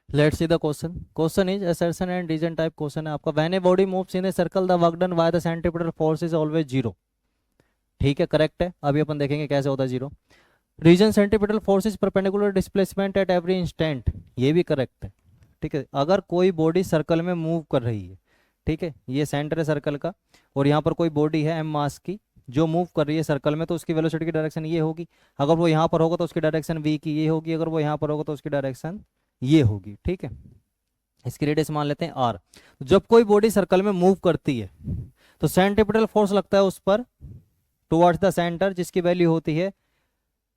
Let's see the question. Question is assertion and reason type question है आपका। When a body moves in a circle the work done by the centripetal force is always zero. ठीक है, correct है। अभी अपन देखेंगे कैसे होता है zero. Reason centripetal force is perpendicular displacement at every instant, ये भी करेक्ट है। ठीक है, अगर कोई बॉडी सर्कल में मूव कर रही है, ठीक है, ये सेंटर है सर्कल का, और यहाँ पर कोई बॉडी है एम मास की जो मूव कर रही है सर्कल में, तो उसकी वेलोसिटी की डायरेक्शन ये होगी। अगर वो यहाँ पर होगा तो उसकी डायरेक्शन वी की ये होगी, अगर वो यहाँ पर होगा तो उसकी डायरेक्शन ये होगी। ठीक है, इसकी रेडियस मान लेते हैं आर। जब कोई बॉडी सर्कल में मूव करती है तो सेंट्रीपिटल फोर्स लगता है उस पर टुवर्ड्स द सेंटर, जिसकी वैल्यू होती है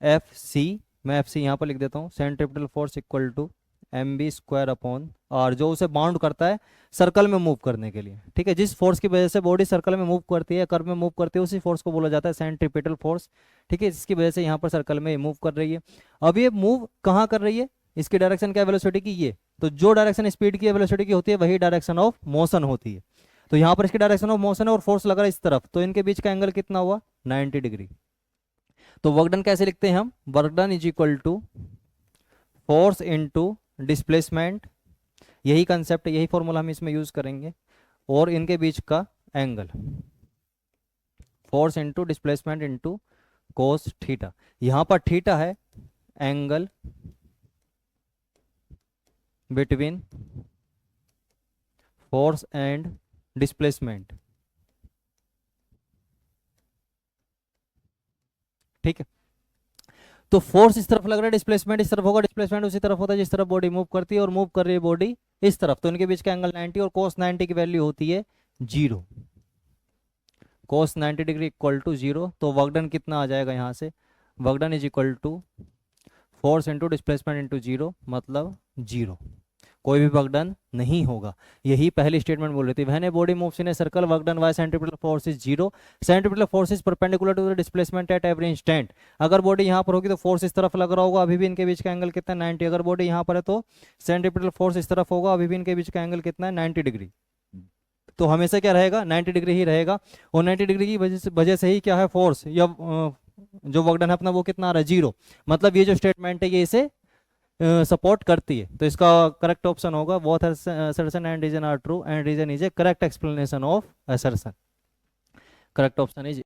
एफ सी। मैं एफ सी यहाँ पर लिख देता हूँ। Centripetal force equal to m b square upon r, जो उसे बाउंड करता है सर्कल में मूव करने के लिए। ठीक है, जिस फोर्स की वजह से बॉडी सर्कल में मूव करती है, कर्व में मूव करती है, उसी फोर्स को बोला जाता है सेंट्रीपिटल फोर्स। ठीक है, जिसकी वजह से यहाँ पर सर्कल में मूव कर रही है। अब ये मूव कहाँ कर रही है, इसकी डायरेक्शन क्या है वेलोसिटी की, ये तो जो डायरेक्शन स्पीड की वेलोसिटी की होती है वही डायरेक्शन ऑफ मोशन होती है। तो यहाँ पर इसकी डायरेक्शन ऑफ मोशन है और फोर्स लग रहा है इस तरफ, तो इनके बीच का एंगल कितना हुआ 90 डिग्री। तो वर्क डन कैसे लिखते हैं हम, work done is equal to force into displacement, यही कंसेप्ट, यही फॉर्मूला हम इसमें यूज करेंगे, और इनके बीच का angle force into displacement into cos theta. यहां पर थीटा है angle between force and displacement. ठीक है, तो फोर्स इस तरफ लग रहा है, डिस्प्लेसमेंट इस तरफ होगा, डिस्प्लेसमेंट उसी तरफ होता है जिस तरफ बॉडी मूव करती है, और मूव कर रही है बॉडी इस तरफ, तो इनके बीच का एंगल 90, और कोस 90 की वैल्यू होती है 0। कोस 90 डिग्री इक्वल टू 0, तो वर्क डन कितना आ जाएगा यहाँ से, work done is equal to force into displacement into 0, मतलब 0। कोई भी वर्क डन नहीं होगा। यही पहली स्टेटमेंट बोल रही थी, when a body moves in a circle work done by centripetal force is 0। Centripetal force is perpendicular to the displacement at every instant. अगर बॉडी यहाँ पर होगी तो फोर्स इस तरफ लग रहा होगा, अभी भी इनके बीच का एंगल कितना है 90। अगर बॉडी यहाँ पर है तो सेंट्रीपिटल फोर्स इस तरफ होगा, अभी भी इनके बीच का एंगल कितना है 90 डिग्री। तो हमेशा क्या रहेगा 90 डिग्री ही रहेगा, और 90 डिग्री की वजह से ही क्या है फोर्स या जो वर्क डन है अपना वो कितना आ रहा है 0। मतलब ये जो स्टेटमेंट है ये इसे सपोर्ट करती है। तो इसका करेक्ट ऑप्शन होगा both assertion and reason are true and reason is a correct explanation of assertion. Correct option is